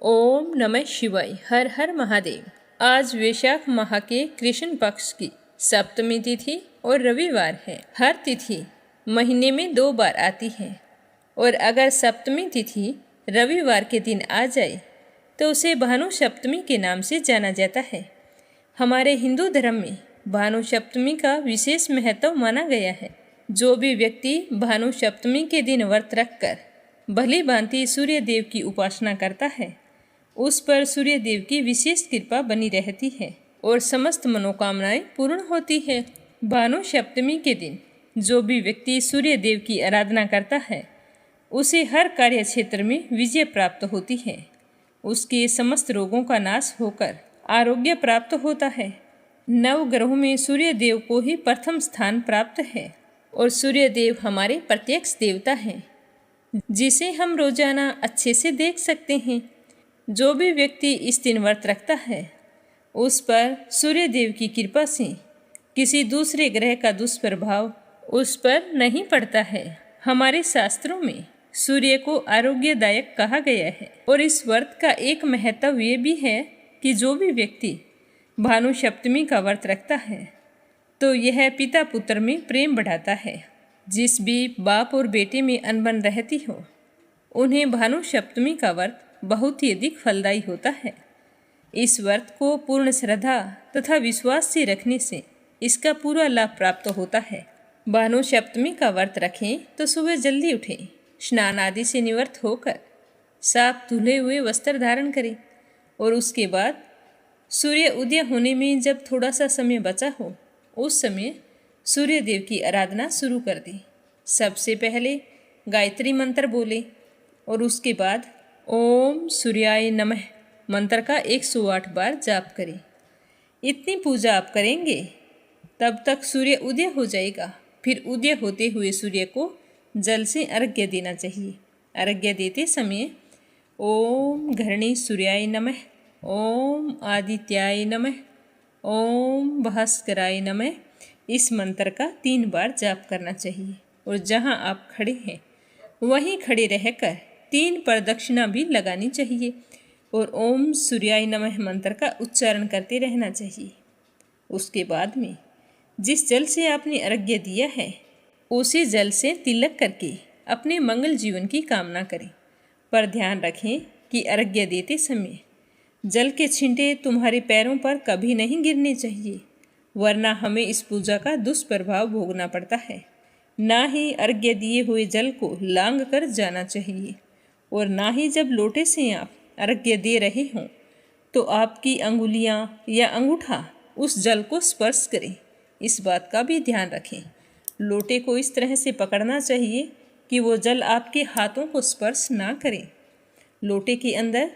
ओम नमः शिवाय। हर हर महादेव। आज वैशाख माह के कृष्ण पक्ष की सप्तमी तिथि और रविवार है। हर तिथि महीने में 2 बार आती है और अगर सप्तमी तिथि रविवार के दिन आ जाए तो उसे भानु सप्तमी के नाम से जाना जाता है। हमारे हिंदू धर्म में भानु सप्तमी का विशेष महत्व माना गया है। जो भी व्यक्ति भानु सप्तमी के दिन व्रत रखकर भली भांति सूर्य देव की उपासना करता है, उस पर सूर्य देव की विशेष कृपा बनी रहती है और समस्त मनोकामनाएं पूर्ण होती है। भानु सप्तमी के दिन जो भी व्यक्ति सूर्य देव की आराधना करता है, उसे हर कार्य क्षेत्र में विजय प्राप्त होती है। उसके समस्त रोगों का नाश होकर आरोग्य प्राप्त होता है। नवग्रहों में सूर्य देव को ही प्रथम स्थान प्राप्त है और सूर्य देव हमारे प्रत्यक्ष देवता हैं, जिसे हम रोजाना अच्छे से देख सकते हैं। जो भी व्यक्ति इस दिन व्रत रखता है, उस पर सूर्य देव की कृपा से किसी दूसरे ग्रह का दुष्प्रभाव उस पर नहीं पड़ता है। हमारे शास्त्रों में सूर्य को आरोग्यदायक कहा गया है और इस व्रत का एक महत्व ये भी है कि जो भी व्यक्ति भानु सप्तमी का व्रत रखता है तो यह पिता पुत्र में प्रेम बढ़ाता है। जिस भी बाप और बेटे में अनबन रहती हो, उन्हें भानु सप्तमी का व्रत बहुत ही अधिक फलदायी होता है। इस व्रत को पूर्ण श्रद्धा तथा विश्वास से रखने से इसका पूरा लाभ प्राप्त होता है। भानु सप्तमी का व्रत रखें तो सुबह जल्दी उठें, स्नान आदि से निवृत्त होकर साफ धुले हुए वस्त्र धारण करें और उसके बाद सूर्य उदय होने में जब थोड़ा सा समय बचा हो, उस समय सूर्य देव की आराधना शुरू कर दें। सबसे पहले गायत्री मंत्र बोलें और उसके बाद ओम सूर्याय नमः मंत्र का 108 बार जाप करें। इतनी पूजा आप करेंगे तब तक सूर्य उदय हो जाएगा। फिर उदय होते हुए सूर्य को जल से अर्घ्य देना चाहिए। अर्घ्य देते समय ओम घृणी सूर्याय नमः, ओम आदित्याय नमः, ओम भास्कराय नमः इस मंत्र का 3 बार जाप करना चाहिए और जहाँ आप खड़े हैं वहीं खड़े रहकर 3 प्रदक्षिणा भी लगानी चाहिए और ओम सूर्याय नमः मंत्र का उच्चारण करते रहना चाहिए। उसके बाद में जिस जल से आपने अर्घ्य दिया है, उसी जल से तिलक करके अपने मंगल जीवन की कामना करें। पर ध्यान रखें कि अर्घ्य देते समय जल के छींटे तुम्हारे पैरों पर कभी नहीं गिरने चाहिए, वरना हमें इस पूजा का दुष्प्रभाव भोगना पड़ता है। ना ही अर्घ्य दिए हुए जल को लांग कर जाना चाहिए और ना ही जब लोटे से आप अर्घ्य दे रहे हों तो आपकी अंगुलियां या अंगूठा उस जल को स्पर्श करें। इस बात का भी ध्यान रखें। लोटे को इस तरह से पकड़ना चाहिए कि वो जल आपके हाथों को स्पर्श ना करे। लोटे के अंदर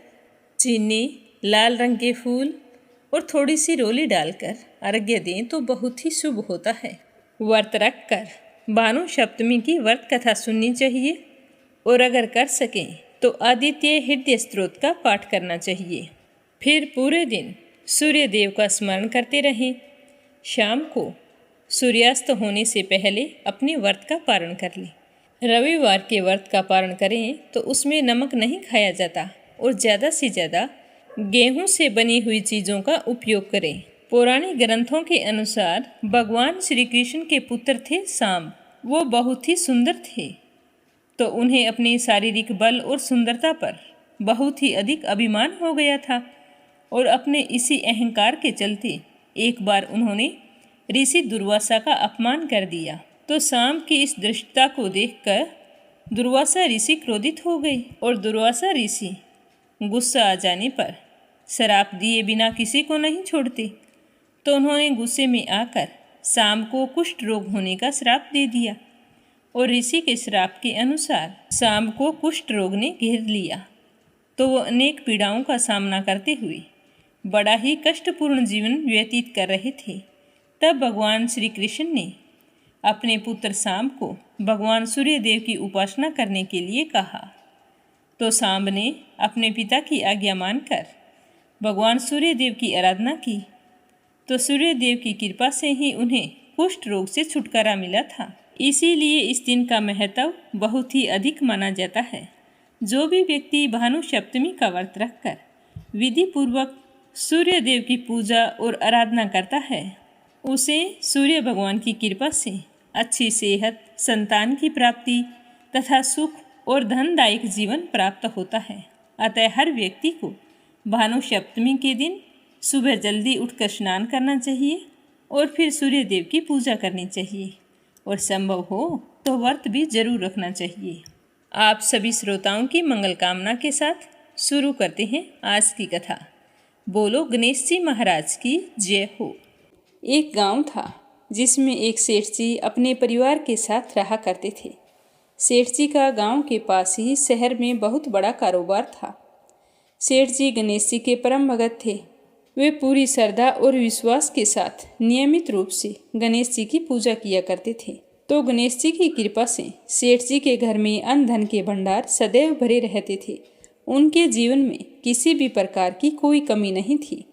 चीनी, लाल रंग के फूल और थोड़ी सी रोली डालकर अर्घ्य दें तो बहुत ही शुभ होता है। व्रत रख कर भानु सप्तमी की व्रत कथा सुननी चाहिए और अगर कर सकें तो आदित्य हृदय स्तोत्र का पाठ करना चाहिए। फिर पूरे दिन सूर्य देव का स्मरण करते रहें। शाम को सूर्यास्त होने से पहले अपने व्रत का पारण कर लें। रविवार के व्रत का पारण करें तो उसमें नमक नहीं खाया जाता और ज़्यादा से ज़्यादा गेहूं से बनी हुई चीज़ों का उपयोग करें। पौराणिक ग्रंथों के अनुसार भगवान श्री कृष्ण के पुत्र थे सांब। वो बहुत ही सुंदर थे, तो उन्हें अपने शारीरिक बल और सुंदरता पर बहुत ही अधिक अभिमान हो गया था और अपने इसी अहंकार के चलते एक बार उन्होंने ऋषि दुर्वासा का अपमान कर दिया। तो सांब की इस दृष्टता को देखकर दुर्वासा ऋषि क्रोधित हो गए और दुर्वासा ऋषि गुस्सा आ जाने पर श्राप दिए बिना किसी को नहीं छोड़ते। तो उन्होंने गुस्से में आकर सांब को कुष्ठ रोग होने का श्राप दे दिया और ऋषि के श्राप के अनुसार सांब को कुष्ठ रोग ने घेर लिया। तो वो अनेक पीड़ाओं का सामना करते हुए बड़ा ही कष्टपूर्ण जीवन व्यतीत कर रहे थे। तब भगवान श्री कृष्ण ने अपने पुत्र सांब को भगवान सूर्य देव की उपासना करने के लिए कहा। तो सांब ने अपने पिता की आज्ञा मानकर भगवान सूर्य देव की आराधना की। तो सूर्य देव की कृपा से ही उन्हें कुष्ठ रोग से छुटकारा मिला था। इसीलिए इस दिन का महत्व बहुत ही अधिक माना जाता है। जो भी व्यक्ति भानु सप्तमी का व्रत रखकर विधि पूर्वक सूर्य देव की पूजा और आराधना करता है, उसे सूर्य भगवान की कृपा से अच्छी सेहत, संतान की प्राप्ति तथा सुख और धनदायक जीवन प्राप्त होता है। अतः हर व्यक्ति को भानु सप्तमी के दिन सुबह जल्दी उठकर स्नान करना चाहिए और फिर सूर्य देव की पूजा करनी चाहिए और संभव हो तो व्रत भी जरूर रखना चाहिए। आप सभी श्रोताओं की मंगल कामना के साथ शुरू करते हैं आज की कथा। बोलो गणेश जी महाराज की जय हो। एक गांव था जिसमें एक सेठ जी अपने परिवार के साथ रहा करते थे। सेठ जी का गांव के पास ही शहर में बहुत बड़ा कारोबार था। सेठ जी गणेश जी के परम भगत थे। वे पूरी श्रद्धा और विश्वास के साथ नियमित रूप से गणेश जी की पूजा किया करते थे। तो गणेश जी की कृपा से सेठ जी के घर में अन्न धन के भंडार सदैव भरे रहते थे। उनके जीवन में किसी भी प्रकार की कोई कमी नहीं थी।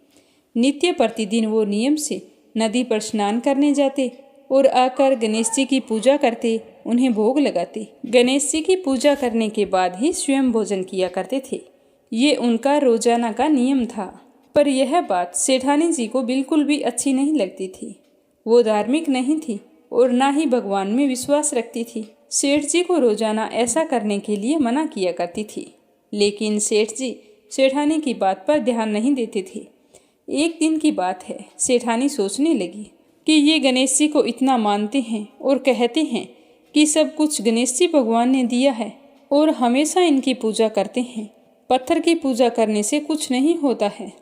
नित्य प्रतिदिन वो नियम से नदी पर स्नान करने जाते और आकर गणेश जी की पूजा करते, उन्हें भोग लगाते। गणेश जी की पूजा करने के बाद ही स्वयं भोजन किया करते थे। ये उनका रोजाना का नियम था। पर यह बात सेठानी जी को बिल्कुल भी अच्छी नहीं लगती थी। वो धार्मिक नहीं थी और ना ही भगवान में विश्वास रखती थी। सेठ जी को रोजाना ऐसा करने के लिए मना किया करती थी, लेकिन सेठ जी सेठानी की बात पर ध्यान नहीं देते थे। एक दिन की बात है, सेठानी सोचने लगी कि ये गणेश जी को इतना मानते हैं और कहते हैं कि सब कुछ गणेश जी भगवान ने दिया है और हमेशा इनकी पूजा करते हैं। पत्थर की पूजा करने से कुछ नहीं होता है।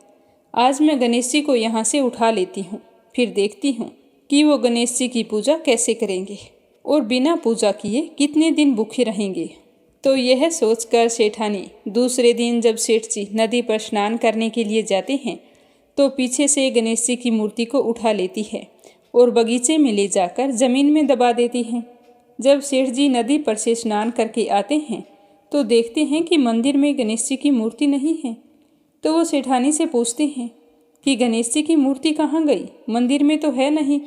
आज मैं गणेश जी को यहाँ से उठा लेती हूँ, फिर देखती हूँ कि वो गणेश जी की पूजा कैसे करेंगे और बिना पूजा किए कितने दिन भूखे रहेंगे। तो यह सोचकर सेठानी दूसरे दिन जब सेठ जी नदी पर स्नान करने के लिए जाते हैं तो पीछे से गणेश जी की मूर्ति को उठा लेती है और बगीचे में ले जाकर जमीन में दबा देती है। जब सेठ जी नदी पर से स्नान करके आते हैं तो देखते हैं कि मंदिर में गणेश जी की मूर्ति नहीं है। तो वो सेठानी से पूछते हैं कि गणेश जी की मूर्ति कहाँ गई, मंदिर में तो है नहीं।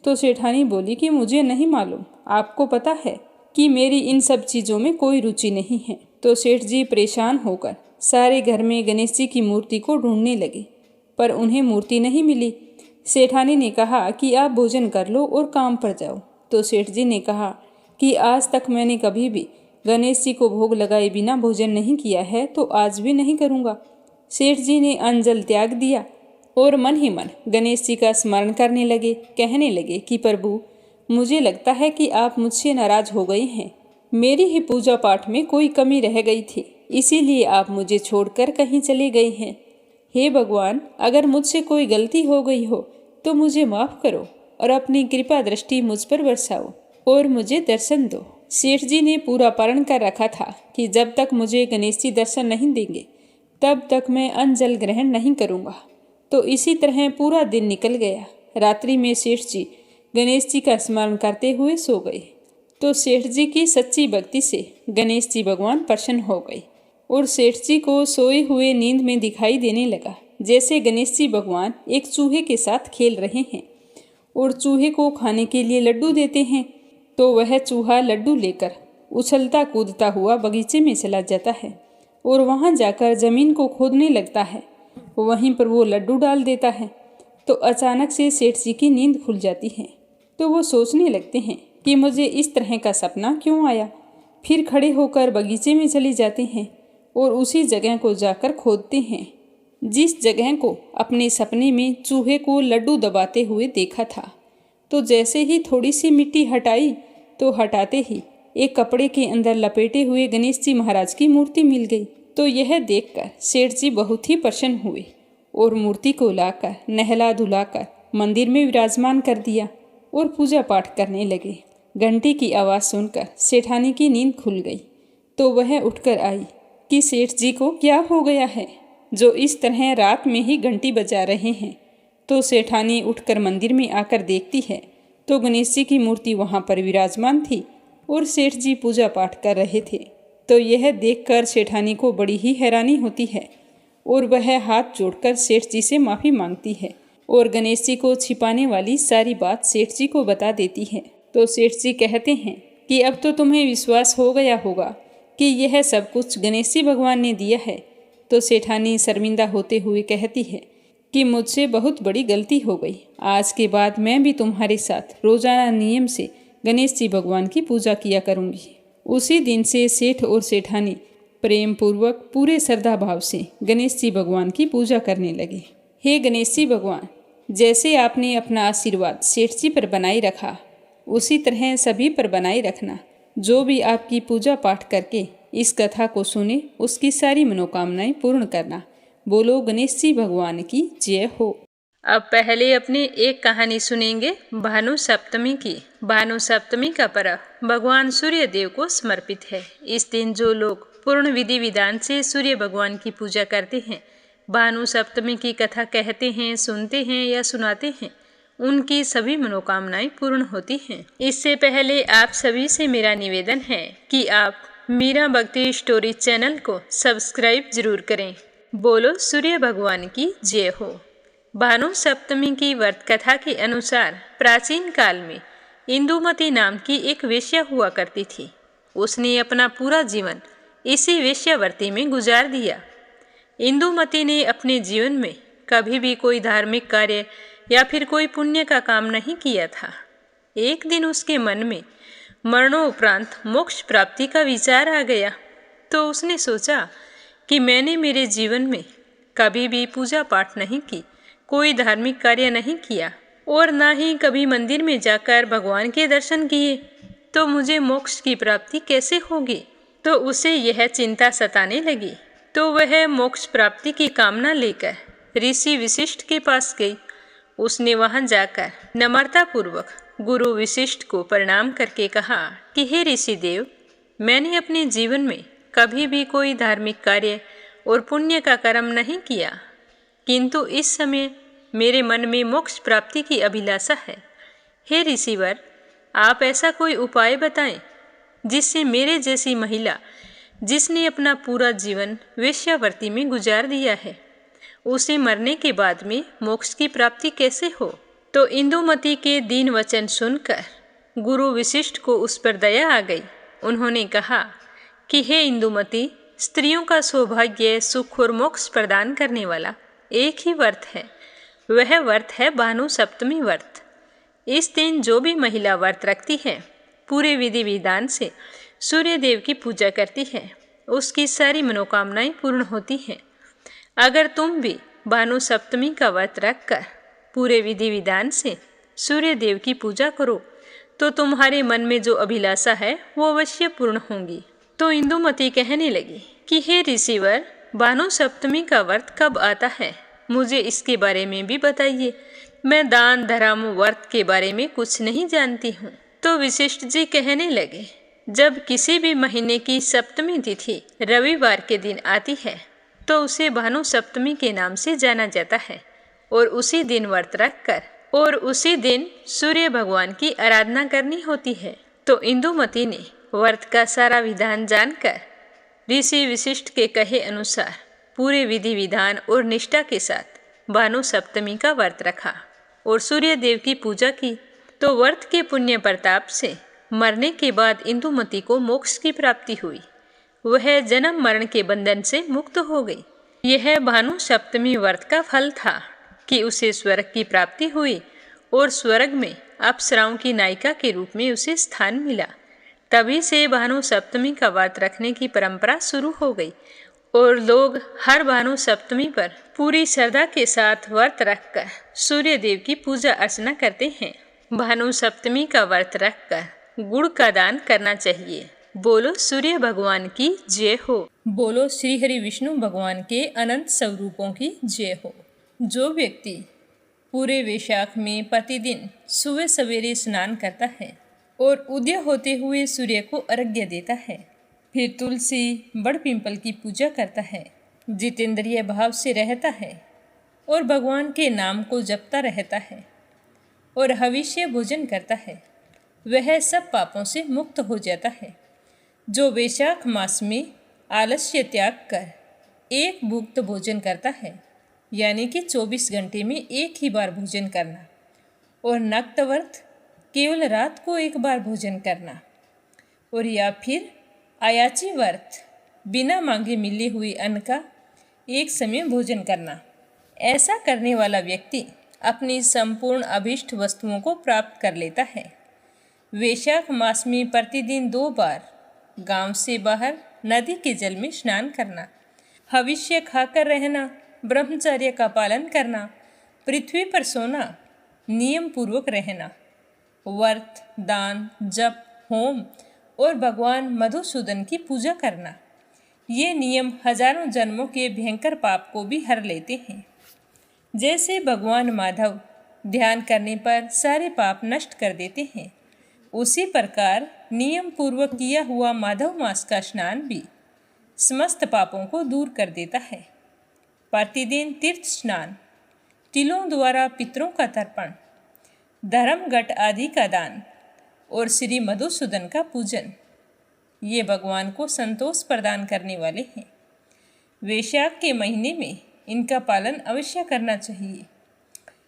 तो सेठानी बोली कि मुझे नहीं मालूम, आपको पता है कि मेरी इन सब चीज़ों में कोई रुचि नहीं है। तो सेठ जी परेशान होकर सारे घर में गणेश जी की मूर्ति को ढूंढने लगे, पर उन्हें मूर्ति नहीं मिली। सेठानी ने कहा कि आप भोजन कर लो और काम पर जाओ। तो सेठ जी ने कहा कि आज तक मैंने कभी भी गणेश जी को भोग लगाए बिना भोजन नहीं किया है, तो आज भी नहीं करूँगा। सेठ जी ने अन्न जल त्याग दिया और मन ही मन गणेश जी का स्मरण करने लगे। कहने लगे कि प्रभु, मुझे लगता है कि आप मुझसे नाराज हो गए हैं। मेरी ही पूजा पाठ में कोई कमी रह गई थी, इसीलिए आप मुझे छोड़कर कहीं चले गए हैं। हे भगवान, अगर मुझसे कोई गलती हो गई हो तो मुझे माफ़ करो और अपनी कृपा दृष्टि मुझ पर बरसाओ और मुझे दर्शन दो। सेठ जी ने पूरा प्रण कर रखा था कि जब तक मुझे गणेश जी दर्शन नहीं देंगे तब तक मैं अन्न जल ग्रहण नहीं करूँगा। तो इसी तरह पूरा दिन निकल गया। रात्रि में सेठ जी गणेश जी का स्मरण करते हुए सो गए। तो सेठ जी की सच्ची भक्ति से गणेश जी भगवान प्रसन्न हो गए और सेठ जी को सोए हुए नींद में दिखाई देने लगा जैसे गणेश जी भगवान एक चूहे के साथ खेल रहे हैं और चूहे को खाने के लिए लड्डू देते हैं। तो वह चूहा लड्डू लेकर उछलता कूदता हुआ बगीचे में चला जाता है और वहां जाकर जमीन को खोदने लगता है। वहीं पर वो लड्डू डाल देता है। तो अचानक से सेठ जी की नींद खुल जाती है। तो वो सोचने लगते हैं कि मुझे इस तरह का सपना क्यों आया। फिर खड़े होकर बगीचे में चले जाते हैं और उसी जगह को जाकर खोदते हैं जिस जगह को अपने सपने में चूहे को लड्डू दबाते हुए देखा था। तो जैसे ही थोड़ी सी मिट्टी हटाई तो हटाते ही एक कपड़े के अंदर लपेटे हुए गणेश जी महाराज की मूर्ति मिल गई। तो यह देखकर सेठ जी बहुत ही प्रसन्न हुए और मूर्ति को लाकर नहला धुलाकर मंदिर में विराजमान कर दिया और पूजा पाठ करने लगे। घंटी की आवाज़ सुनकर सेठानी की नींद खुल गई। तो वह उठकर आई कि सेठ जी को क्या हो गया है जो इस तरह रात में ही घंटी बजा रहे हैं। तो सेठानी उठकर मंदिर में आकर देखती है तो गणेश जी की मूर्ति वहाँ पर विराजमान थी और सेठ जी पूजा पाठ कर रहे थे। तो यह देखकर सेठानी को बड़ी ही हैरानी होती है और वह हाथ जोड़कर सेठ जी से माफ़ी मांगती है और गणेश जी को छिपाने वाली सारी बात सेठ जी को बता देती है। तो सेठ जी कहते हैं कि अब तो तुम्हें विश्वास हो गया होगा कि यह सब कुछ गणेश जी भगवान ने दिया है, तो सेठानी शर्मिंदा होते हुए कहती है कि मुझसे बहुत बड़ी गलती हो गई। आज के बाद मैं भी तुम्हारे साथ रोजाना नियम से गणेश जी भगवान की पूजा किया करूंगी। उसी दिन से सेठ और सेठानी प्रेम पूर्वक पूरे श्रद्धा भाव से गणेश जी भगवान की पूजा करने लगे। हे गणेश जी भगवान, जैसे आपने अपना आशीर्वाद सेठ जी पर बनाए रखा, उसी तरह सभी पर बनाए रखना। जो भी आपकी पूजा पाठ करके इस कथा को सुने, उसकी सारी मनोकामनाएं पूर्ण करना। बोलो गणेश जी भगवान की जय हो। अब पहले अपने एक कहानी सुनेंगे भानु सप्तमी की। भानु सप्तमी का पर्व भगवान सूर्य देव को समर्पित है। इस दिन जो लोग पूर्ण विधि विधान से सूर्य भगवान की पूजा करते हैं, भानु सप्तमी की कथा कहते हैं, सुनते हैं या सुनाते हैं, उनकी सभी मनोकामनाएं पूर्ण होती हैं। इससे पहले आप सभी से मेरा निवेदन है कि आप मीरा भक्ति स्टोरी चैनल को सब्सक्राइब जरूर करें। बोलो सूर्य भगवान की जय हो। भानु सप्तमी की व्रत कथा के अनुसार प्राचीन काल में इंदुमती नाम की एक वेश्या हुआ करती थी। उसने अपना पूरा जीवन इसी वेश्यावृत्ति में गुजार दिया। इंदुमती ने अपने जीवन में कभी भी कोई धार्मिक कार्य या फिर कोई पुण्य का काम नहीं किया था। एक दिन उसके मन में मरणोपरांत मोक्ष प्राप्ति का विचार आ गया, तो उसने सोचा कि मैंने मेरे जीवन में कभी भी पूजा पाठ नहीं की, कोई धार्मिक कार्य नहीं किया और ना ही कभी मंदिर में जाकर भगवान के दर्शन किए, तो मुझे मोक्ष की प्राप्ति कैसे होगी। तो उसे यह चिंता सताने लगी। तो वह मोक्ष प्राप्ति की कामना लेकर ऋषि वशिष्ठ के पास गई। उसने वहां जाकर नम्रतापूर्वक गुरु वशिष्ठ को प्रणाम करके कहा कि हे ऋषि देव, मैंने अपने जीवन में कभी भी कोई धार्मिक कार्य और पुण्य का कर्म नहीं किया, किंतु इस समय मेरे मन में मोक्ष प्राप्ति की अभिलाषा है। हे ऋषिवर, आप ऐसा कोई उपाय बताएं जिससे मेरे जैसी महिला जिसने अपना पूरा जीवन वेश्यावृत्ति में गुजार दिया है, उसे मरने के बाद में मोक्ष की प्राप्ति कैसे हो। तो इंदुमती के दीन वचन सुनकर गुरु वशिष्ठ को उस पर दया आ गई। उन्होंने कहा कि हे इंदुमती, स्त्रियों का सौभाग्य, सुख और मोक्ष प्रदान करने वाला एक ही व्रत है। वह व्रत है भानु सप्तमी व्रत। इस दिन जो भी महिला व्रत रखती है, पूरे विधि विधान से सूर्य देव की पूजा करती है, उसकी सारी मनोकामनाएं पूर्ण होती हैं। अगर तुम भी भानु सप्तमी का व्रत रखकर पूरे विधि विधान से सूर्य देव की पूजा करो, तो तुम्हारे मन में जो अभिलाषा है वो अवश्य पूर्ण होंगी। तो इंदुमती कहने लगी कि हे ऋषिवर, भानु सप्तमी का व्रत कब आता है, मुझे इसके बारे में भी बताइए। मैं दान धर्म व्रत के बारे में कुछ नहीं जानती हूँ। तो वशिष्ठ जी कहने लगे, जब किसी भी महीने की सप्तमी तिथि रविवार के दिन आती है, तो उसे भानु सप्तमी के नाम से जाना जाता है और उसी दिन व्रत रखकर और उसी दिन सूर्य भगवान की आराधना करनी होती है। तो इंदुमती ने व्रत का सारा विधान जानकर ऋषि वशिष्ठ के कहे अनुसार पूरे विधि विधान और निष्ठा के साथ भानु सप्तमी का व्रत रखा और सूर्य देव की पूजा की। तो व्रत के पुण्य प्रताप से मरने के बाद इंदुमती को मोक्ष की प्राप्ति हुई। वह जन्म मरण के बंधन से मुक्त हो गई। यह भानु सप्तमी व्रत का फल था कि उसे स्वर्ग की प्राप्ति हुई और स्वर्ग में अप्सराओं की नायिका के रूप में उसे स्थान मिला। तभी से भानु सप्तमी का व्रत रखने की परंपरा शुरू हो गई और लोग हर भानु सप्तमी पर पूरी श्रद्धा के साथ व्रत रखकर सूर्य देव की पूजा अर्चना करते हैं। भानु सप्तमी का व्रत रखकर गुड़ का दान करना चाहिए। बोलो सूर्य भगवान की जय हो। बोलो श्री हरि विष्णु भगवान के अनंत स्वरूपों की जय हो। जो व्यक्ति पूरे वैशाख में प्रतिदिन सुबह सवेरे स्नान करता है और उदय होते हुए सूर्य को अर्घ्य देता है, फिर तुलसी बड़ पिंपल की पूजा करता है, जितेंद्रिय भाव से रहता है और भगवान के नाम को जपता रहता है और हविष्य भोजन करता है, वह सब पापों से मुक्त हो जाता है। जो वैशाख मास में आलस्य त्याग कर एक भुक्त भोजन करता है, यानी कि 24 घंटे में एक ही बार भोजन करना, और नक्तव्रत केवल रात को एक बार भोजन करना, और या फिर अयाची व्रत, बिना मांगे मिले हुए अन्न का एक समय भोजन करना। ऐसा करने वाला व्यक्ति अपनी संपूर्ण अभीष्ट वस्तुओं को प्राप्त कर लेता है। वैशाख मास में प्रतिदिन 2 बार गांव से बाहर नदी के जल में स्नान करना, हविष्य खाकर रहना, ब्रह्मचर्य का पालन करना, पृथ्वी पर सोना, नियम पूर्वक रहना, व्रत, दान, जप, होम और भगवान मधुसूदन की पूजा करना। ये नियम हजारों जन्मों के भयंकर पाप को भी हर लेते हैं। जैसे भगवान माधव ध्यान करने पर सारे पाप नष्ट कर देते हैं, उसी प्रकार नियम पूर्वक किया हुआ माधव मास का स्नान भी समस्त पापों को दूर कर देता है। प्रतिदिन तीर्थ स्नान, तिलों द्वारा पितरों का तर्पण, धर्म घट आदि का दान और श्री मधुसूदन का पूजन, ये भगवान को संतोष प्रदान करने वाले हैं। वैशाख के महीने में इनका पालन अवश्य करना चाहिए।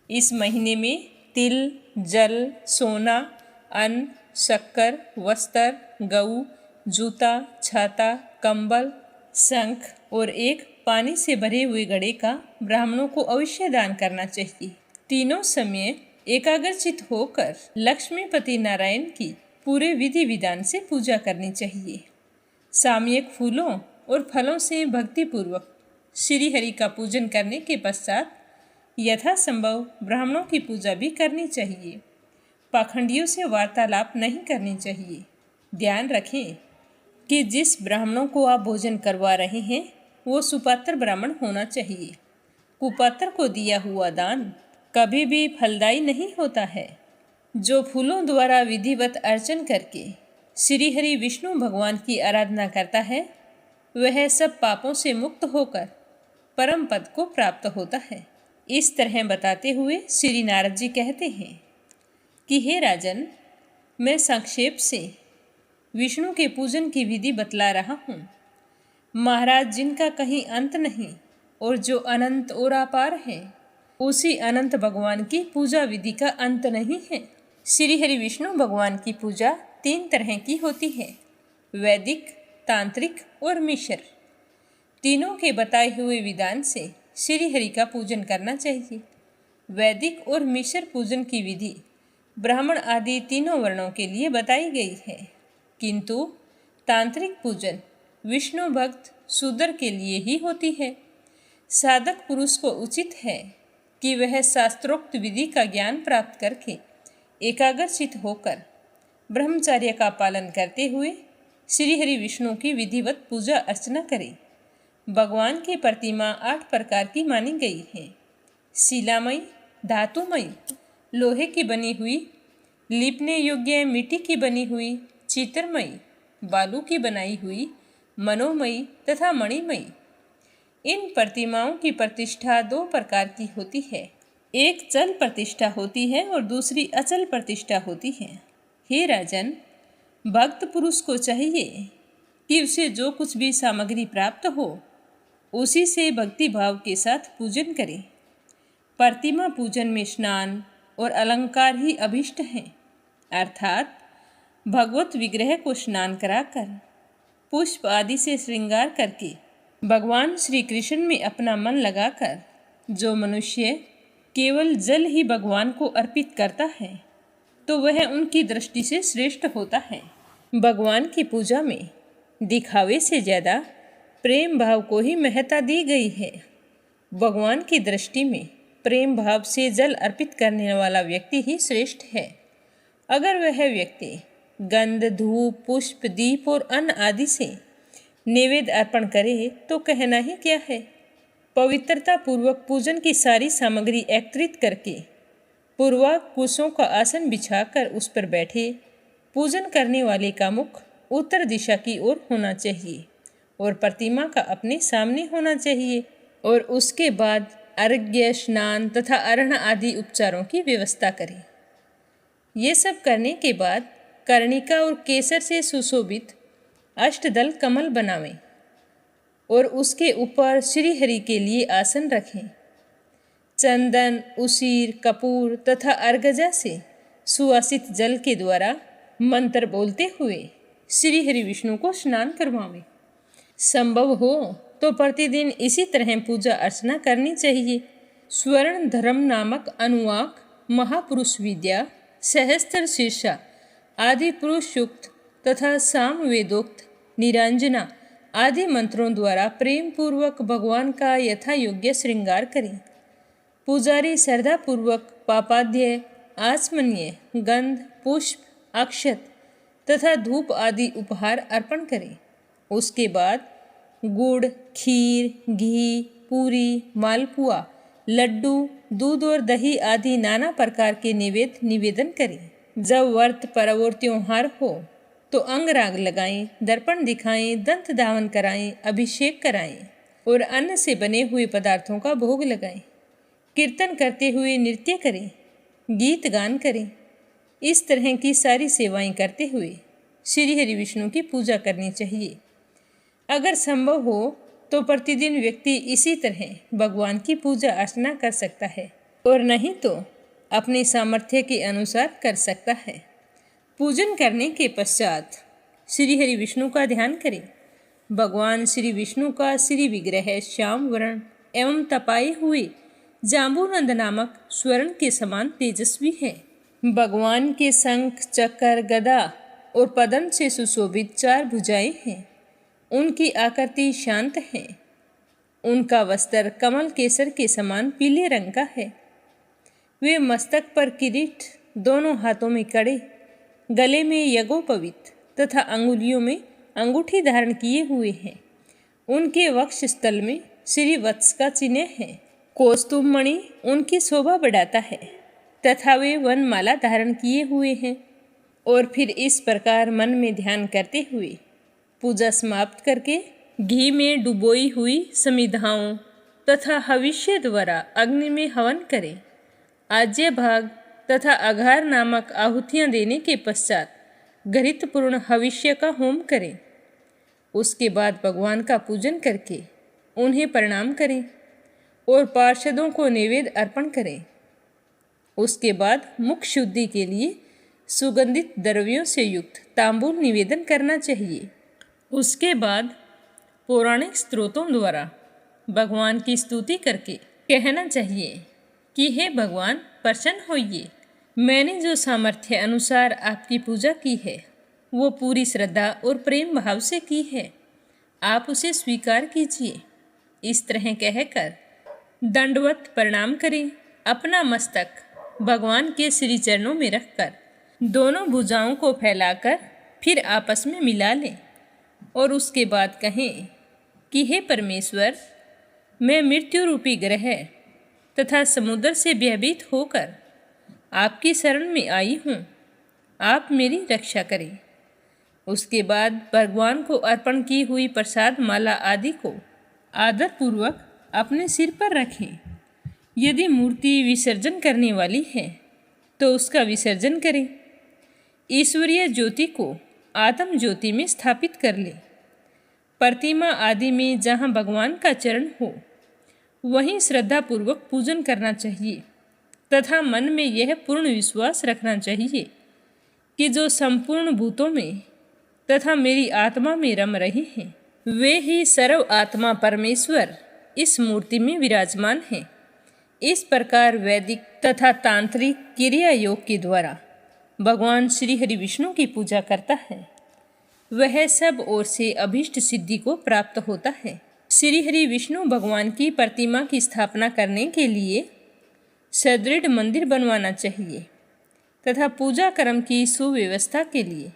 इस महीने में तिल, जल, सोना, अन्न, शक्कर, वस्त्र, गऊ, जूता, छाता, कंबल, शंख और एक पानी से भरे हुए घड़े का ब्राह्मणों को अवश्य दान करना चाहिए। तीनों समय एकाग्रचित होकर लक्ष्मीपति नारायण की पूरे विधि विधान से पूजा करनी चाहिए। सामयिक फूलों और फलों से भक्तिपूर्वक श्री हरि का पूजन करने के पश्चात यथासंभव ब्राह्मणों की पूजा भी करनी चाहिए। पाखंडियों से वार्तालाप नहीं करनी चाहिए। ध्यान रखें कि जिस ब्राह्मणों को आप भोजन करवा रहे हैं वो सुपात्र ब्राह्मण होना चाहिए। कुपात्र को दिया हुआ दान कभी भी फलदायी नहीं होता है। जो फूलों द्वारा विधिवत अर्चन करके श्री हरि विष्णु भगवान की आराधना करता है वह सब पापों से मुक्त होकर परम पद को प्राप्त होता है। इस तरह बताते हुए श्री नारद जी कहते हैं कि हे राजन, मैं संक्षेप से विष्णु के पूजन की विधि बतला रहा हूँ। महाराज, जिनका कहीं अंत नहीं और जो अनंत और अपार है, उसी अनंत भगवान की पूजा विधि का अंत नहीं है। श्री हरि विष्णु भगवान की पूजा 3 तरह की होती है, वैदिक, तांत्रिक और मिश्र। तीनों के बताए हुए विधान से श्री हरि का पूजन करना चाहिए। वैदिक और मिश्र पूजन की विधि ब्राह्मण आदि तीनों वर्णों के लिए बताई गई है, किंतु तांत्रिक पूजन विष्णु भक्त शूद्र के लिए ही होती है। साधक पुरुष को उचित है कि वह शास्त्रोक्त विधि का ज्ञान प्राप्त करके एकाग्रचित होकर ब्रह्मचर्य का पालन करते हुए श्री हरि विष्णु की विधिवत पूजा अर्चना करे। भगवान की प्रतिमा 8 प्रकार की मानी गई है। शिलामयी, धातुमयी, लोहे की बनी हुई, लिपने योग्य मिट्टी की बनी हुई, चित्रमयी, बालू की बनाई हुई, मनोमयी तथा मणिमयी। इन प्रतिमाओं की प्रतिष्ठा 2 प्रकार की होती है। एक चल प्रतिष्ठा होती है और दूसरी अचल प्रतिष्ठा होती है। हे राजन, भक्त पुरुष को चाहिए कि उसे जो कुछ भी सामग्री प्राप्त हो उसी से भक्ति भाव के साथ पूजन करे। प्रतिमा पूजन में स्नान और अलंकार ही अभिष्ट हैं, अर्थात भगवत विग्रह को स्नान कराकर पुष्प आदि से श्रृंगार करके भगवान श्री कृष्ण में अपना मन लगाकर जो मनुष्य केवल जल ही भगवान को अर्पित करता है तो वह उनकी दृष्टि से श्रेष्ठ होता है। भगवान की पूजा में दिखावे से ज़्यादा प्रेम भाव को ही महत्ता दी गई है। भगवान की दृष्टि में प्रेम भाव से जल अर्पित करने वाला व्यक्ति ही श्रेष्ठ है। अगर वह व्यक्ति गंध, धूप, पुष्प, दीप और अन्न आदि से नैवेद्य अर्पण करे तो कहना ही क्या है। पवित्रता पूर्वक पूजन की सारी सामग्री एकत्रित करके पूर्वक कुशों का आसन बिछाकर उस पर बैठे पूजन करने वाले का मुख उत्तर दिशा की ओर होना चाहिए और प्रतिमा का अपने सामने होना चाहिए और उसके बाद अर्घ्य, स्नान तथा अरण आदि उपचारों की व्यवस्था करें। ये सब करने के बाद कर्णिका और केसर से सुशोभित अष्टदल कमल बनावें और उसके ऊपर श्री हरि के लिए आसन रखें। चंदन, उसीर, कपूर तथा अर्गजा से सुवासित जल के द्वारा मंत्र बोलते हुए श्री हरि विष्णु को स्नान करवावें। संभव हो तो प्रतिदिन इसी तरह पूजा अर्चना करनी चाहिए। स्वर्ण धर्म नामक अनुवाक, महापुरुष विद्या, सहस्त्र शीर्षा आदि पुरुष सूक्त तथा साम वेदोक्त निरंजना आदि मंत्रों द्वारा प्रेम पूर्वक भगवान का यथा योग्य श्रृंगार करें। पुजारी श्रद्धा पूर्वक पापाध्याय, आचमनीय, गंध, पुष्प, अक्षत तथा धूप आदि उपहार अर्पण करें। उसके बाद गुड़, खीर, घी, पूरी, मालपुआ, लड्डू, दूध और दही आदि नाना प्रकार के नैवेद्य निवेदन करें। जब व्रत पर्व और त्योहार हो तो अंगराग लगाएं, दर्पण दिखाएं, दंत धावन कराएं, अभिषेक कराएं और अन्न से बने हुए पदार्थों का भोग लगाएं। कीर्तन करते हुए नृत्य करें, गीत गान करें। इस तरह की सारी सेवाएं करते हुए श्री हरि विष्णु की पूजा करनी चाहिए। अगर संभव हो तो प्रतिदिन व्यक्ति इसी तरह भगवान की पूजा अर्चना कर सकता है और नहीं तो अपनी सामर्थ्य के अनुसार कर सकता है। पूजन करने के पश्चात श्री हरि विष्णु का ध्यान करें। भगवान श्री विष्णु का श्री विग्रह श्याम वर्ण एवं तपाए हुए जांबूनंद नामक स्वर्ण के समान तेजस्वी है। भगवान के शंख, चक्र, गदा और पद्म से सुशोभित 4 भुजाएं हैं। उनकी आकृति शांत है। उनका वस्त्र कमल केसर के समान पीले रंग का है। वे मस्तक पर किरीट, दोनों हाथों में कड़े, गले में यज्ञोपवीत तथा अंगुलियों में अंगूठी धारण किए हुए हैं। उनके वक्ष स्थल में श्री वत्स का चिन्ह है। कौस्तुभ मणि उनकी शोभा बढ़ाता है तथा वे वनमाला धारण किए हुए हैं। और फिर इस प्रकार मन में ध्यान करते हुए पूजा समाप्त करके घी में डुबोई हुई समिधाओं तथा हविष्य द्वारा अग्नि में हवन करें। आज्य भाग तथा अघार नामक आहुतियाँ देने के पश्चात घृतपूर्ण हविष्य का होम करें। उसके बाद भगवान का पूजन करके उन्हें प्रणाम करें और पार्षदों को नैवेद्य अर्पण करें। उसके बाद मुख शुद्धि के लिए सुगंधित द्रव्यों से युक्त तांबूल निवेदन करना चाहिए। उसके बाद पौराणिक स्रोतों द्वारा भगवान की स्तुति करके कहना चाहिए कि हे भगवान, प्रसन्न होइए। मैंने जो सामर्थ्य अनुसार आपकी पूजा की है वो पूरी श्रद्धा और प्रेम भाव से की है। आप उसे स्वीकार कीजिए। इस तरह कहकर दंडवत प्रणाम करें। अपना मस्तक भगवान के श्री चरणों में रखकर दोनों भुजाओं को फैलाकर फिर आपस में मिला लें और उसके बाद कहें कि हे परमेश्वर, मैं मृत्यु रूपी ग्रह तथा समुद्र से भयभीत होकर आपकी शरण में आई हूँ। आप मेरी रक्षा करें। उसके बाद भगवान को अर्पण की हुई प्रसाद माला आदि को आदरपूर्वक अपने सिर पर रखें। यदि मूर्ति विसर्जन करने वाली है तो उसका विसर्जन करें। ईश्वरीय ज्योति को आत्म ज्योति में स्थापित कर ले। प्रतिमा आदि में जहाँ भगवान का चरण हो वहीं श्रद्धापूर्वक पूजन करना चाहिए तथा मन में यह पूर्ण विश्वास रखना चाहिए कि जो संपूर्ण भूतों में तथा मेरी आत्मा में रम रहे हैं वे ही सर्व आत्मा परमेश्वर इस मूर्ति में विराजमान हैं। इस प्रकार वैदिक तथा तांत्रिक क्रिया योग के द्वारा भगवान श्री हरि विष्णु की पूजा करता है वह सब ओर से अभीष्ट सिद्धि को प्राप्त होता है। श्री हरि विष्णु भगवान की प्रतिमा की स्थापना करने के लिए सुदृढ़ मंदिर बनवाना चाहिए तथा पूजा कर्म की सुव्यवस्था के लिए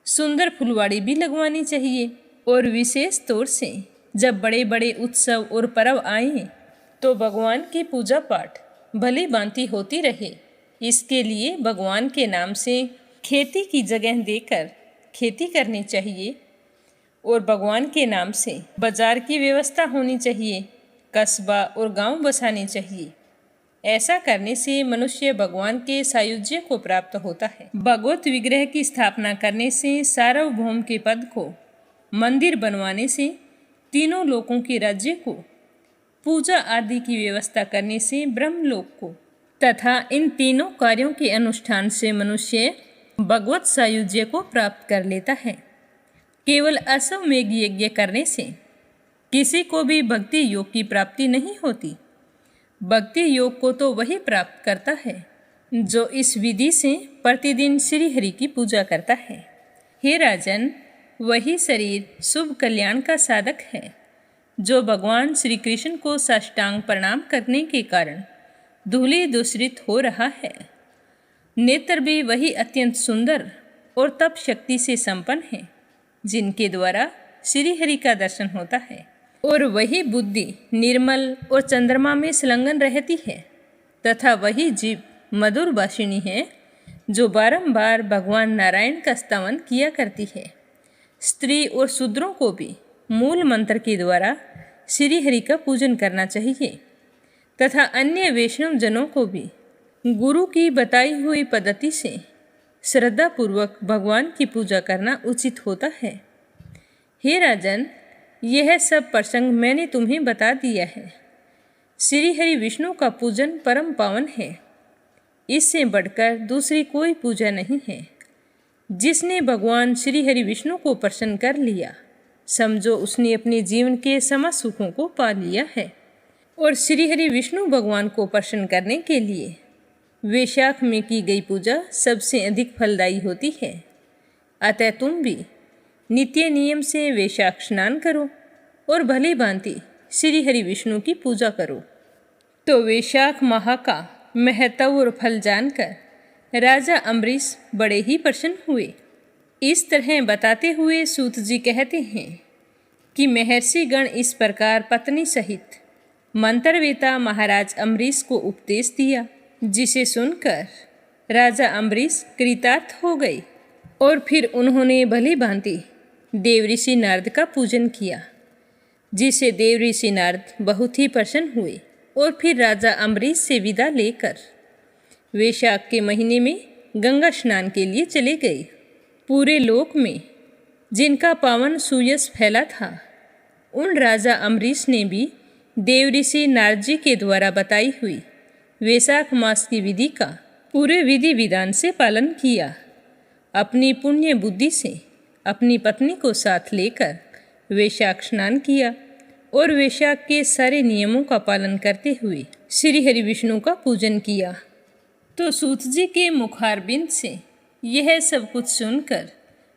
सुंदर फुलवाड़ी भी लगवानी चाहिए। और विशेष तौर से जब बड़े बड़े उत्सव और पर्व आए तो भगवान की पूजा पाठ भली भांति होती रहे, इसके लिए भगवान के नाम से खेती की जगह देकर खेती करनी चाहिए और भगवान के नाम से बाजार की व्यवस्था होनी चाहिए, कस्बा और गांव बसाने चाहिए। ऐसा करने से मनुष्य भगवान के सायुज्य को प्राप्त होता है। भगवत विग्रह की स्थापना करने से, सार्वभौम के पद को मंदिर बनवाने से, तीनों लोकों के राज्य को, पूजा आदि की व्यवस्था करने से ब्रह्मलोक को तथा इन तीनों कार्यों के अनुष्ठान से मनुष्य भगवत सायुज्य को प्राप्त कर लेता है। केवल अश्वमेध यज्ञ करने से किसी को भी भक्ति योग की प्राप्ति नहीं होती। भक्ति योग को तो वही प्राप्त करता है जो इस विधि से प्रतिदिन श्री हरि की पूजा करता है। हे राजन, वही शरीर शुभ कल्याण का साधक है जो भगवान श्री कृष्ण को साष्टांग प्रणाम करने के कारण धूलि दूषित हो रहा है। नेत्र भी वही अत्यंत सुंदर और तप शक्ति से संपन्न है जिनके द्वारा श्री हरि का दर्शन होता है। और वही बुद्धि निर्मल और चंद्रमा में संलग्न रहती है तथा वही जीव मधुर भाषिणी है जो बारंबार भगवान नारायण का स्तवन किया करती है। स्त्री और शूद्रों को भी मूल मंत्र के द्वारा श्री हरि का पूजन करना चाहिए तथा अन्य वैष्णव जनों को भी गुरु की बताई हुई पद्धति से श्रद्धापूर्वक भगवान की पूजा करना उचित होता है। हे राजन, यह सब प्रसंग मैंने तुम्हें बता दिया है। श्री हरि विष्णु का पूजन परम पावन है, इससे बढ़कर दूसरी कोई पूजा नहीं है। जिसने भगवान श्री हरि विष्णु को प्रसन्न कर लिया, समझो उसने अपने जीवन के समस्त सुखों को पा लिया है। और श्री हरि विष्णु भगवान को प्रसन्न करने के लिए वैशाख में की गई पूजा सबसे अधिक फलदायी होती है। अतः तुम भी नित्य नियम से वैशाख स्नान करो और भली भांति श्री हरि विष्णु की पूजा करो। तो वैशाख माह का महत्व और फल जानकर राजा अम्बरीश बड़े ही प्रसन्न हुए। इस तरह बताते हुए सूत जी कहते हैं कि महर्षि गण इस प्रकार पत्नी सहित मंत्रवेता महाराज अम्बरीश को उपदेश दिया, जिसे सुनकर राजा अम्बरीश कृतार्थ हो गए। और फिर उन्होंने भली भांति देवऋषि नारद का पूजन किया, जिसे देवऋषि नारद बहुत ही प्रसन्न हुए और फिर राजा अम्बरीश से विदा लेकर वैशाख के महीने में गंगा स्नान के लिए चले गए। पूरे लोक में जिनका पावन सुयश फैला था, उन राजा अम्बरीश ने भी देवऋषि नारद जी के द्वारा बताई हुई वैशाख मास की विधि का पूरे विधि विधान से पालन किया। अपनी पुण्य बुद्धि से अपनी पत्नी को साथ लेकर वैशाख स्नान किया और वैशाख के सारे नियमों का पालन करते हुए श्री हरि विष्णु का पूजन किया। तो सूत जी के मुखारबिंद से यह सब कुछ सुनकर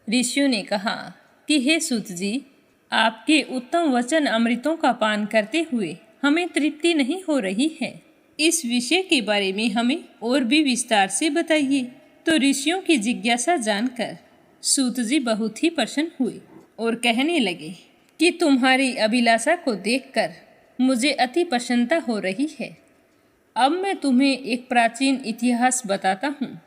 ऋषियों ने कहा कि हे सूत जी, आपके उत्तम वचन अमृतों का पान करते हुए हमें तृप्ति नहीं हो रही है। इस विषय के बारे में हमें और भी विस्तार से बताइए। तो ऋषियों की जिज्ञासा जानकर सूत जी बहुत ही प्रसन्न हुए और कहने लगे कि तुम्हारी अभिलाषा को देखकर मुझे अति प्रसन्नता हो रही है। अब मैं तुम्हें एक प्राचीन इतिहास बताता हूँ,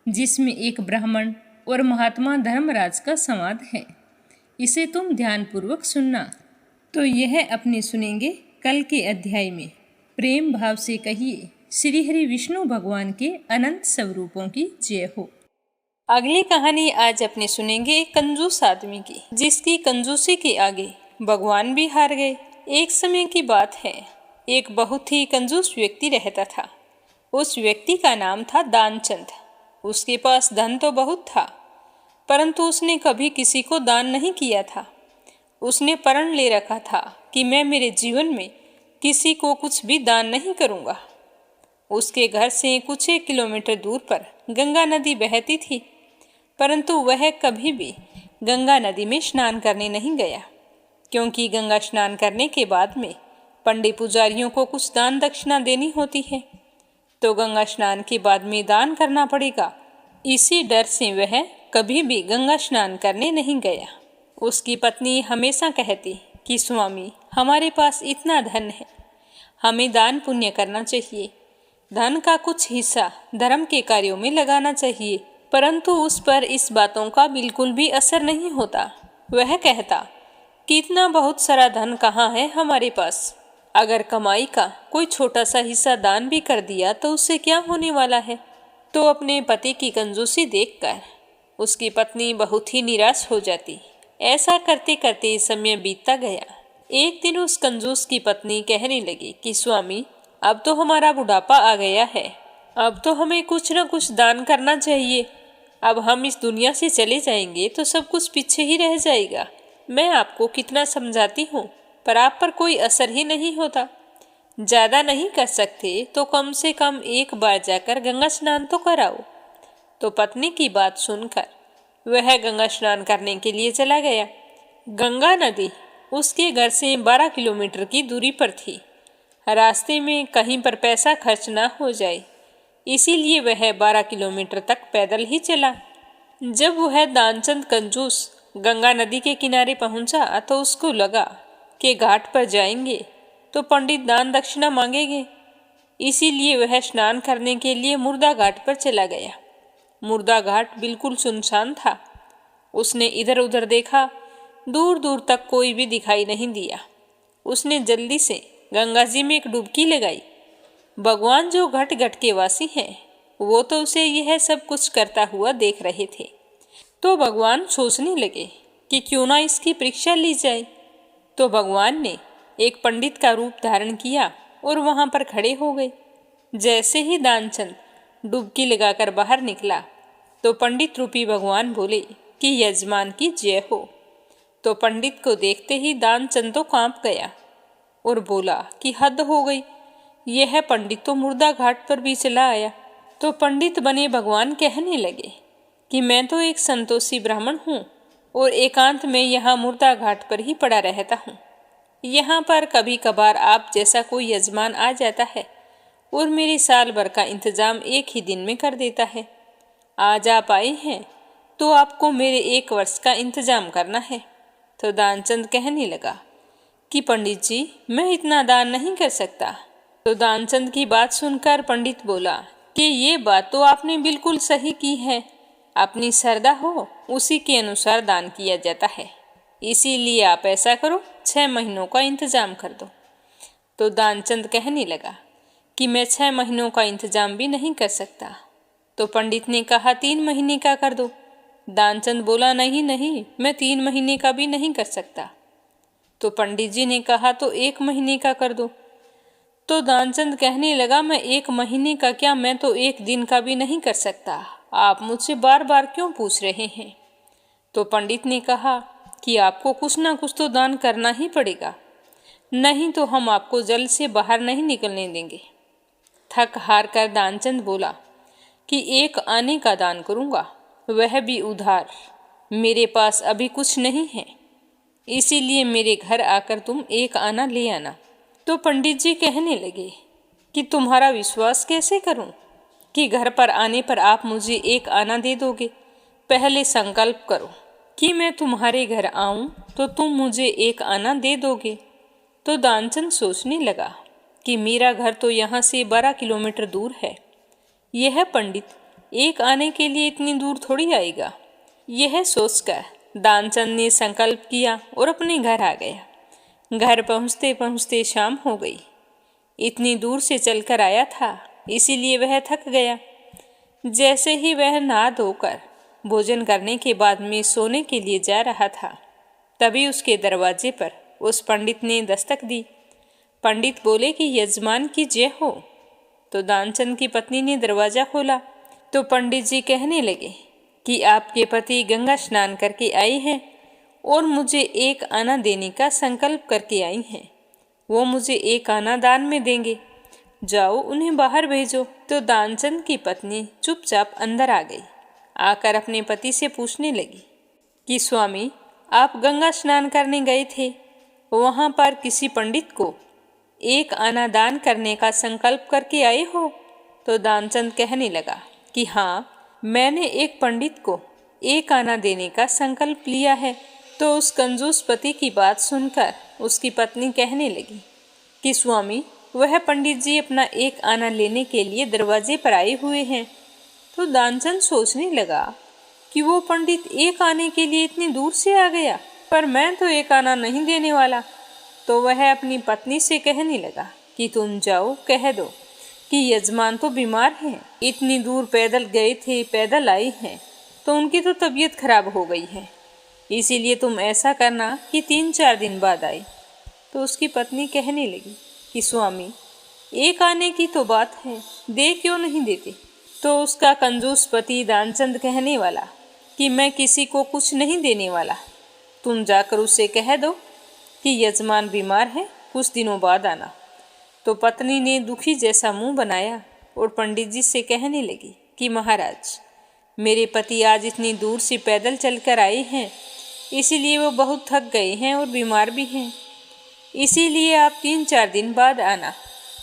जिसमें एक ब्राह्मण और महात्मा धर्मराज का संवाद है। इसे तुम ध्यानपूर्वक सुनना। तो यह अपने सुनेंगे कल के अध्याय में। प्रेम भाव से कहिए श्री हरि विष्णु भगवान के अनंत स्वरूपों की जय हो। अगली कहानी आज अपने सुनेंगे एक कंजूस आदमी की, जिसकी कंजूसी के आगे भगवान भी हार गए। एक समय की बात है, एक बहुत ही कंजूस व्यक्ति रहता था। उस व्यक्ति का नाम था दानचंद। उसके पास धन तो बहुत था, परंतु उसने कभी किसी को दान नहीं किया था। उसने प्रण ले रखा था कि मैं मेरे जीवन में किसी को कुछ भी दान नहीं करूँगा। उसके घर से कुछ 1 किलोमीटर दूर पर गंगा नदी बहती थी, परंतु वह कभी भी गंगा नदी में स्नान करने नहीं गया, क्योंकि गंगा स्नान करने के बाद में पंडित पुजारियों को कुछ दान दक्षिणा देनी होती है, तो गंगा स्नान के बाद में दान करना पड़ेगा। इसी डर से वह कभी भी गंगा स्नान करने नहीं गया। उसकी पत्नी हमेशा कहती कि स्वामी, हमारे पास इतना धन है, हमें दान पुण्य करना चाहिए, धन का कुछ हिस्सा धर्म के कार्यों में लगाना चाहिए। परंतु उस पर इस बातों का बिल्कुल भी असर नहीं होता। वह कहता कि इतना बहुत सारा धन कहाँ है हमारे पास, अगर कमाई का कोई छोटा सा हिस्सा दान भी कर दिया तो उससे क्या होने वाला है। तो अपने पति की कंजूसी देखकर उसकी पत्नी बहुत ही निराश हो जाती। ऐसा करते करते समय बीतता गया। एक दिन उस कंजूस की पत्नी कहने लगी कि स्वामी, अब तो हमारा बुढ़ापा आ गया है, अब तो हमें कुछ न कुछ दान करना चाहिए। अब हम इस दुनिया से चले जाएंगे तो सब कुछ पीछे ही रह जाएगा। मैं आपको कितना समझाती हूँ, पर आप पर कोई असर ही नहीं होता। ज़्यादा नहीं कर सकते तो कम से कम एक बार जाकर गंगा स्नान तो कराओ। तो पत्नी की बात सुनकर वह गंगा स्नान करने के लिए चला गया। गंगा नदी उसके घर से 12 किलोमीटर की दूरी पर थी। रास्ते में कहीं पर पैसा खर्च ना हो जाए, इसीलिए वह 12 किलोमीटर तक पैदल ही चला। जब वह दानचंद कंजूस गंगा नदी के किनारे पहुंचा तो उसको लगा कि घाट पर जाएंगे तो पंडित दान दक्षिणा मांगेंगे, इसीलिए वह स्नान करने के लिए मुर्दा घाट पर चला गया। मुर्दा घाट बिल्कुल सुनसान था। उसने इधर उधर देखा, दूर दूर तक कोई भी दिखाई नहीं दिया। उसने जल्दी से गंगा जी में एक डुबकी लगाई। भगवान जो घट घट के वासी हैं, वो तो उसे यह सब कुछ करता हुआ देख रहे थे। तो भगवान सोचने लगे कि क्यों ना इसकी परीक्षा ली जाए। तो भगवान ने एक पंडित का रूप धारण किया और वहां पर खड़े हो गए। जैसे ही दानचंद डुबकी लगाकर बाहर निकला तो पंडित रूपी भगवान बोले कि यजमान की जय हो। तो पंडित को देखते ही दानचंद तो कांप गया और बोला कि हद हो गई, यह पंडित तो मुर्दा घाट पर भी चला आया। तो पंडित बने भगवान कहने लगे कि मैं तो एक संतोषी ब्राह्मण हूँ और एकांत में यहाँ मुर्दा घाट पर ही पड़ा रहता हूँ। यहाँ पर कभी कभार आप जैसा कोई यजमान आ जाता है और मेरे साल भर का इंतजाम एक ही दिन में कर देता है। आज आप आए हैं तो आपको मेरे 1 वर्ष का इंतजाम करना है। तो दानचंद कहने लगा कि पंडित जी, मैं इतना दान नहीं कर सकता। तो दानचंद की बात सुनकर पंडित बोला कि ये बात तो आपने बिल्कुल सही की है। अपनी श्रद्धा हो उसी के अनुसार दान किया जाता है, इसीलिए आप ऐसा करो, 6 महीनों का इंतजाम कर दो। तो दानचंद कहने लगा कि मैं 6 महीनों का इंतजाम भी नहीं कर सकता। तो पंडित ने कहा 3 महीने का कर दो। दानचंद बोला नहीं नहीं, मैं 3 महीने का भी नहीं कर सकता। तो पंडित जी ने कहा तो 1 महीने का कर दो। तो दानचंद कहने लगा मैं 1 महीने का क्या, मैं तो 1 दिन का भी नहीं कर सकता। आप मुझसे बार बार क्यों पूछ रहे हैं। तो पंडित ने कहा कि आपको कुछ ना कुछ तो दान करना ही पड़ेगा, नहीं तो हम आपको जल से बाहर नहीं निकलने देंगे। थक हार कर दानचंद बोला कि 1 आने का दान करूंगा, वह भी उधार। मेरे पास अभी कुछ नहीं है, इसीलिए मेरे घर आकर तुम 1 आना ले आना। तो पंडित जी कहने लगे कि तुम्हारा विश्वास कैसे करूं कि घर पर आने पर आप मुझे 1 आना दे दोगे। पहले संकल्प करो कि मैं तुम्हारे घर आऊं तो तुम मुझे 1 आना दे दोगे। तो दानचंद सोचने लगा कि मेरा घर तो यहाँ से 12 किलोमीटर दूर है, यह पंडित 1 आने के लिए इतनी दूर थोड़ी आएगा। यह सोचकर दानचंद ने संकल्प किया और अपने घर आ गया। घर पहुँचते पहुँचते शाम हो गई। इतनी दूर से चलकर आया था, इसीलिए वह थक गया। जैसे ही वह नहा धोकर भोजन करने के बाद में सोने के लिए जा रहा था, तभी उसके दरवाजे पर उस पंडित ने दस्तक दी। पंडित बोले कि यजमान की जय हो। तो दानचंद की पत्नी ने दरवाजा खोला तो पंडित जी कहने लगे कि आपके पति गंगा स्नान करके आए हैं और मुझे 1 आना देने का संकल्प करके आई हैं। वो मुझे 1 आना दान में देंगे, जाओ उन्हें बाहर भेजो। तो दानचंद की पत्नी चुपचाप अंदर आ गई। आकर अपने पति से पूछने लगी कि स्वामी, आप गंगा स्नान करने गए थे, वहाँ पर किसी पंडित को 1 आना दान करने का संकल्प करके आए हो। तो दानचंद कहने लगा कि हाँ, मैंने एक पंडित को 1 आना देने का संकल्प लिया है। तो उस कंजूस पति की बात सुनकर उसकी पत्नी कहने लगी कि स्वामी, वह पंडित जी अपना 1 आना लेने के लिए दरवाजे पर आए हुए हैं। तो दानचंद सोचने लगा कि वो पंडित 1 आने के लिए इतनी दूर से आ गया, पर मैं तो 1 आना नहीं देने वाला। तो वह अपनी पत्नी से कहने लगा कि तुम जाओ, कह दो कि यजमान तो बीमार हैं, इतनी दूर पैदल गए थे, पैदल आए हैं, तो उनकी तो तबीयत खराब हो गई है, इसीलिए तुम ऐसा करना कि 3-4 दिन बाद आए। तो उसकी पत्नी कहने लगी कि स्वामी, 1 आने की तो बात है, दे क्यों नहीं देते। तो उसका कंजूस पति दानचंद कहने वाला कि मैं किसी को कुछ नहीं देने वाला, तुम जाकर उससे कह दो कि यजमान बीमार है, कुछ दिनों बाद आना। तो पत्नी ने दुखी जैसा मुंह बनाया और पंडित जी से कहने लगी कि महाराज, मेरे पति आज इतनी दूर से पैदल चलकर आए हैं, इसीलिए वो बहुत थक गए हैं और बीमार भी हैं, इसीलिए आप 3-4 दिन बाद आना।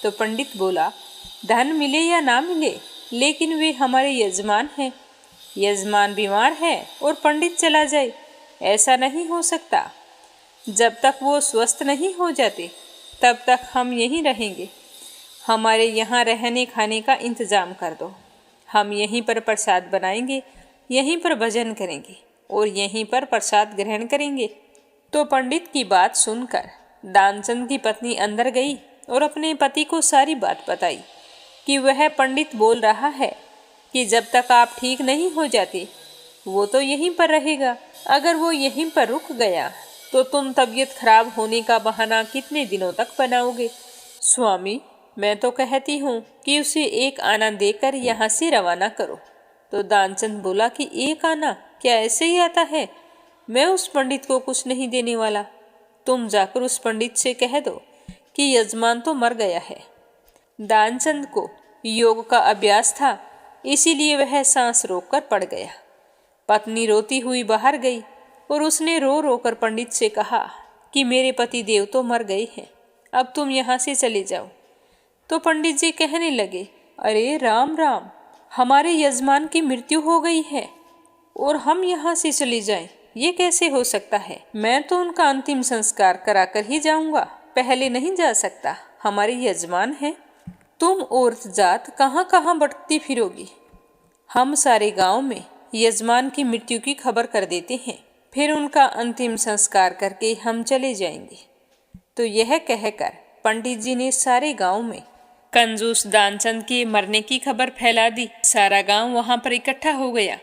तो पंडित बोला, धन मिले या ना मिले, लेकिन वे हमारे यजमान हैं। यजमान बीमार है और पंडित चला जाए, ऐसा नहीं हो सकता। जब तक वो स्वस्थ नहीं हो जाते तब तक हम यहीं रहेंगे। हमारे यहाँ रहने खाने का इंतज़ाम कर दो। हम यहीं पर प्रसाद बनाएंगे, यहीं पर भजन करेंगे और यहीं पर प्रसाद ग्रहण करेंगे। तो पंडित की बात सुनकर दानचंद की पत्नी अंदर गई और अपने पति को सारी बात बताई कि वह पंडित बोल रहा है कि जब तक आप ठीक नहीं हो जाते वो तो यहीं पर रहेगा। अगर वो यहीं पर रुक गया तो तुम तबीयत खराब होने का बहाना कितने दिनों तक बनाओगे? स्वामी, मैं तो कहती हूँ कि उसे 1 आना देकर यहाँ से रवाना करो। तो दानचंद बोला कि 1 आना क्या ऐसे ही आता है? मैं उस पंडित को कुछ नहीं देने वाला। तुम जाकर उस पंडित से कह दो कि यजमान तो मर गया है। दानचंद को योग का अभ्यास था, इसीलिए वह सांस रोककर पड़ गया। पत्नी रोती हुई बाहर गई और उसने रो रो कर पंडित से कहा कि मेरे पति देव तो मर गए हैं, अब तुम यहाँ से चले जाओ। तो पंडित जी कहने लगे, अरे राम राम, हमारे यजमान की मृत्यु हो गई है और हम यहाँ से चले जाएं, ये कैसे हो सकता है? मैं तो उनका अंतिम संस्कार कराकर ही जाऊंगा, पहले नहीं जा सकता। हमारे यजमान हैं। तुम औरत जात कहाँ कहाँ भटकती फिरोगी। हम सारे गांव में यजमान की मृत्यु की खबर कर देते हैं, फिर उनका अंतिम संस्कार करके हम चले जाएंगे। तो यह कहकर पंडित जी ने सारे गांव में कंजूस दानचंद के मरने की खबर फैला दी। सारा गांव वहां पर इकट्ठा हो गया,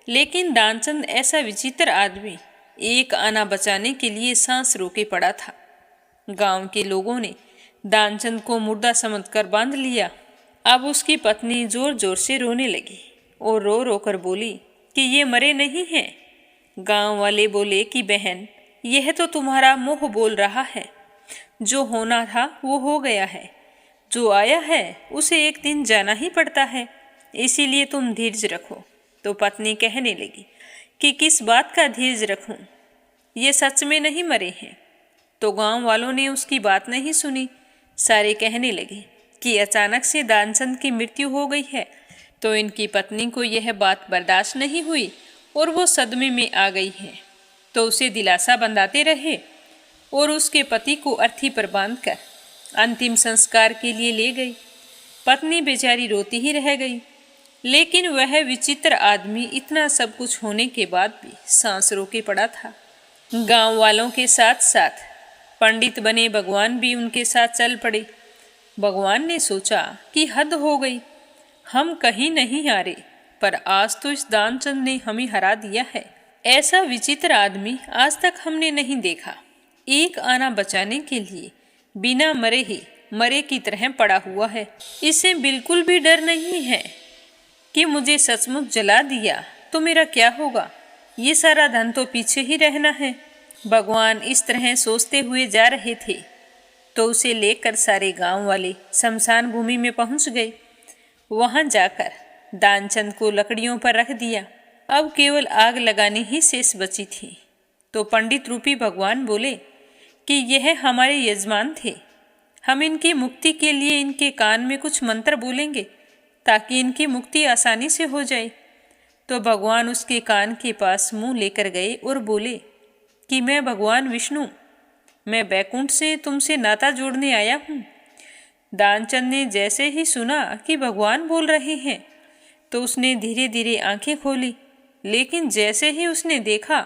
लेकिन दानचंद ऐसा विचित्र आदमी 1 आना बचाने के लिए सांस रोके पड़ा था। गांव के लोगों ने दानचंद को मुर्दा समझकर बांध लिया। अब उसकी पत्नी जोर जोर से रोने लगी और रो रो कर बोली कि ये मरे नहीं हैं। गांव वाले बोले कि बहन, यह तो तुम्हारा मुंह बोल रहा है, जो होना था वो हो गया है, जो आया है उसे एक दिन जाना ही पड़ता है, इसीलिए तुम धीरज रखो। तो पत्नी कहने लगी कि किस बात का धीरज रखूं, ये सच में नहीं मरे हैं। तो गांव वालों ने उसकी बात नहीं सुनी। सारे कहने लगे कि अचानक से दानचंद की मृत्यु हो गई है। तो इनकी पत्नी को यह बात बर्दाश्त नहीं हुई और वो सदमे में आ गई है। तो उसे दिलासा बंधाते रहे और उसके पति को अर्थी पर बांधकर अंतिम संस्कार के लिए ले गई। पत्नी बेचारी रोती ही रह गई, लेकिन वह विचित्र आदमी इतना सब कुछ होने के बाद भी सांस रोके पड़ा था। गांव वालों के साथ साथ पंडित बने भगवान भी उनके साथ चल पड़े। भगवान ने सोचा कि हद हो गई, हम कहीं नहीं हारे, पर आज तो इस दानचंद ने हमें हरा दिया है। ऐसा विचित्र आदमी आज तक हमने नहीं देखा। 1 आना बचाने के लिए बिना मरे ही मरे की तरह पड़ा हुआ है। इसे बिल्कुल भी डर नहीं है कि मुझे सचमुच जला दिया तो मेरा क्या होगा, ये सारा धन तो पीछे ही रहना है। भगवान इस तरह सोचते हुए जा रहे थे तो उसे लेकर सारे गांव वाले शमशान भूमि में पहुंच गए। वहां जाकर दानचंद को लकड़ियों पर रख दिया। अब केवल आग लगानी ही शेष बची थी। तो पंडित रूपी भगवान बोले कि यह हमारे यजमान थे, हम इनकी मुक्ति के लिए इनके कान में कुछ मंत्र बोलेंगे ताकि इनकी मुक्ति आसानी से हो जाए। तो भगवान उसके कान के पास मुंह लेकर गए और बोले कि मैं भगवान विष्णु, मैं बैकुंठ से तुमसे नाता जोड़ने आया हूँ। दानचंद ने जैसे ही सुना कि भगवान बोल रहे हैं तो उसने धीरे धीरे आंखें खोली, लेकिन जैसे ही उसने देखा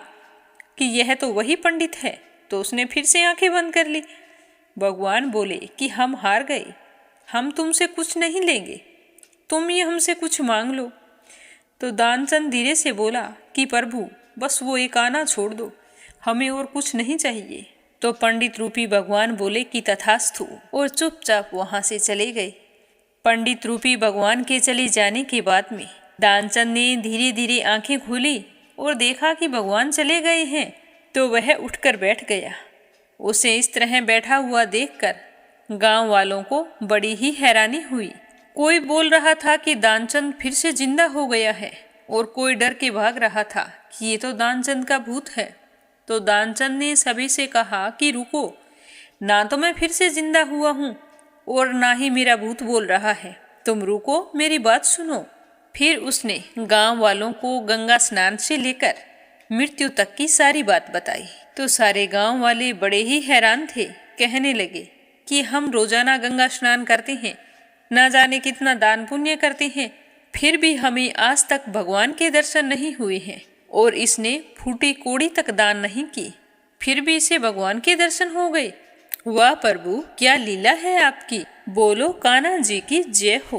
कि यह तो वही पंडित है तो उसने फिर से आंखें बंद कर ली। भगवान बोले कि हम हार गए, हम तुमसे कुछ नहीं लेंगे, तुम ही हमसे कुछ मांग लो। तो दानचंद धीरे से बोला कि प्रभु, बस वो 1 आना छोड़ दो, हमें और कुछ नहीं चाहिए। तो पंडित रूपी भगवान बोले कि तथास्तु और चुपचाप वहां से चले गए। पंडित रूपी भगवान के चले जाने के बाद में दानचंद ने धीरे धीरे आंखें खोली और देखा कि भगवान चले गए हैं, तो वह उठकर बैठ गया। उसे इस तरह बैठा हुआ देखकर गांव वालों को बड़ी ही हैरानी हुई। कोई बोल रहा था कि दानचंद फिर से जिंदा हो गया है और कोई डर के भाग रहा था कि ये तो दानचंद का भूत है। तो दानचंद ने सभी से कहा कि रुको, ना तो मैं फिर से जिंदा हुआ हूँ और ना ही मेरा भूत बोल रहा है, तुम रुको, मेरी बात सुनो। फिर उसने गांव वालों को गंगा स्नान से लेकर मृत्यु तक की सारी बात बताई। तो सारे गांव वाले बड़े ही हैरान थे, कहने लगे कि हम रोजाना गंगा स्नान करते हैं, ना जाने कितना दान पुण्य करते हैं, फिर भी हमें आज तक भगवान के दर्शन नहीं हुए हैं। और इसने फूटी कोड़ी तक दान नहीं की, फिर भी इसे भगवान के दर्शन हो गए। वाह प्रभु, क्या लीला है आपकी। बोलो कान्हा जी की जय हो।